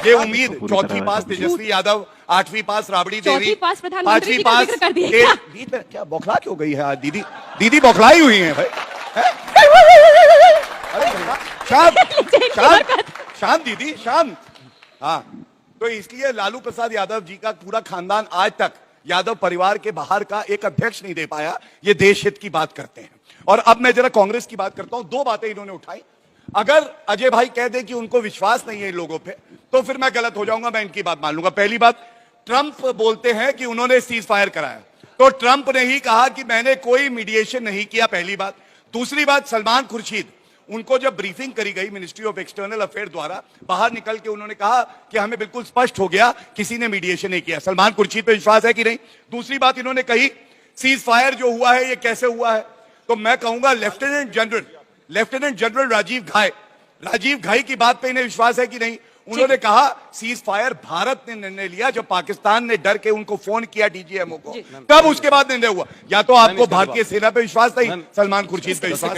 ये उम्मीद चौथी पास तेजस्वी यादव, 8वीं पास राबड़ी देवी, पास प्रधानमंत्री 5वीं पास कर दिए क्या? क्या बौखला क्यों गई है आज दीदी? दीदी बौखलाई हुई है भाई। अरे शांत शांत शांत दीदी शांत। हाँ, तो इसलिए लालू प्रसाद यादव जी का पूरा खानदान आज तक यादव परिवार के बाहर का एक अध्यक्ष नहीं दे पाया। ये देश हित की बात करते हैं। और अब मैं जरा कांग्रेस की बात करता हूं। दो बातें इन्होंने उठाई। अगर अजय भाई कह दे कि उनको विश्वास नहीं है इन लोगों पे, तो फिर मैं गलत हो जाऊंगा, मैं इनकी बात मान लूंगा। पहली बात, ट्रंप बोलते हैं कि उन्होंने सीज फायर कराया, तो ट्रंप ने ही कहा कि मैंने कोई मीडिएशन नहीं किया, पहली बात। दूसरी बात, सलमान खुर्शीद, उनको जब ब्रीफिंग करी गई मिनिस्ट्री ऑफ एक्सटर्नल अफेयर द्वारा, बाहर निकल के उन्होंने कहा कि हमें बिल्कुल स्पष्ट हो गया किसी ने मीडिएशन नहीं किया। सलमान खुर्शीद पे विश्वास है कि नहीं? दूसरी बात इन्होंने कही, सीज फायर जो हुआ है ये कैसे हुआ है, तो मैं कहूंगा लेफ्टिनेंट जनरल राजीव घाई की बात पे इन्हें विश्वास है कि नहीं? उन्होंने कहा सीज फायर भारत ने निर्णय लिया जब पाकिस्तान ने डर के उनको फोन किया डीजीएमओ को, तब उसके बाद निर्णय हुआ। या तो आपको भारतीय सेना पे विश्वास नहीं, सलमान खुर्शीद पे विश्वास।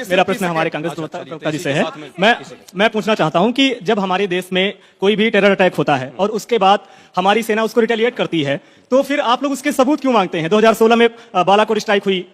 मेरा प्रश्न हमारे कांग्रेस प्रवक्ता जी से है। मैं पूछना चाहता हूं कि जब हमारे देश में कोई भी टेरर अटैक होता है और उसके बाद हमारी सेना उसको रिटेलिएट करती है, तो फिर आप लोग उसके सबूत क्यों मांगते हैं? 2016 में बालाकोट स्ट्राइक हुई,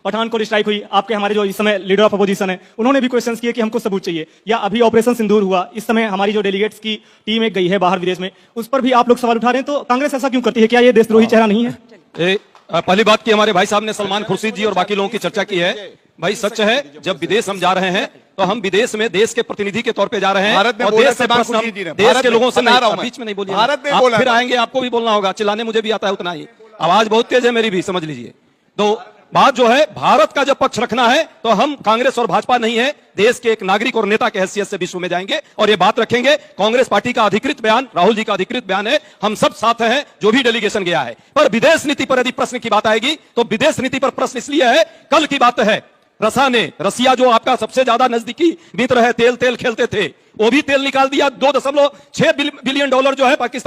पठानकोट स्ट्राइक हुई, आपके हमारे जो इस समय लीडर ऑफ अपोजिशन है उन्होंने भी क्वेश्चंस किए कि हमको सबूत चाहिए। या अभी ऑपरेशन सिंदूर हुआ, इस समय हमारी जो डेलीगेट्स की टीम एक गई है बाहर विदेश में, उस पर भी आप लोग सवाल उठा रहे हैं। तो कांग्रेस ऐसा क्यों करती है? क्या ये देशद्रोही चेहरा नहीं है? पहली बात की हमारे भाई साहब ने सलमान खुर्शीद जी और बाकी लोगों की चर्चा की है। भाई सच है, जब विदेश हम जा रहे हैं तो हम विदेश में देश के प्रतिनिधि के तौर पे जा रहे हैं। भारत में और बोला देश से सलमान खुर्शीद जी ने, देश के लोगों से बता रहा हूं मैं। बीच में नहीं बोलिए, भारत में आप बोला, फिर आएंगे, आपको भी बोलना होगा। चिल्लाने मुझे भी आता है उतना ही, आवाज बहुत तेज है मेरी भी, समझ लीजिए। तो बात जो है, भारत का जब पक्ष रखना है तो हम कांग्रेस और भाजपा नहीं है, देश के एक नागरिक और नेता के हैसियत से विश्व में जाएंगे और ये बात रखेंगे। कांग्रेस पार्टी का अधिकृत बयान, राहुल जी का अधिकृत बयान है, हम सब साथ हैं जो भी डेलीगेशन गया है। पर विदेश नीति पर यदि प्रश्न की बात आएगी तो विदेश नीति पर प्रश्न इसलिए है, कल की बात है, रसिया जो आपका सबसे ज्यादा नजदीकी मित्र है, तेल खेलते थे, वो भी तेल निकाल दिया। $2.6 बिलियन जो है पाकिस्तान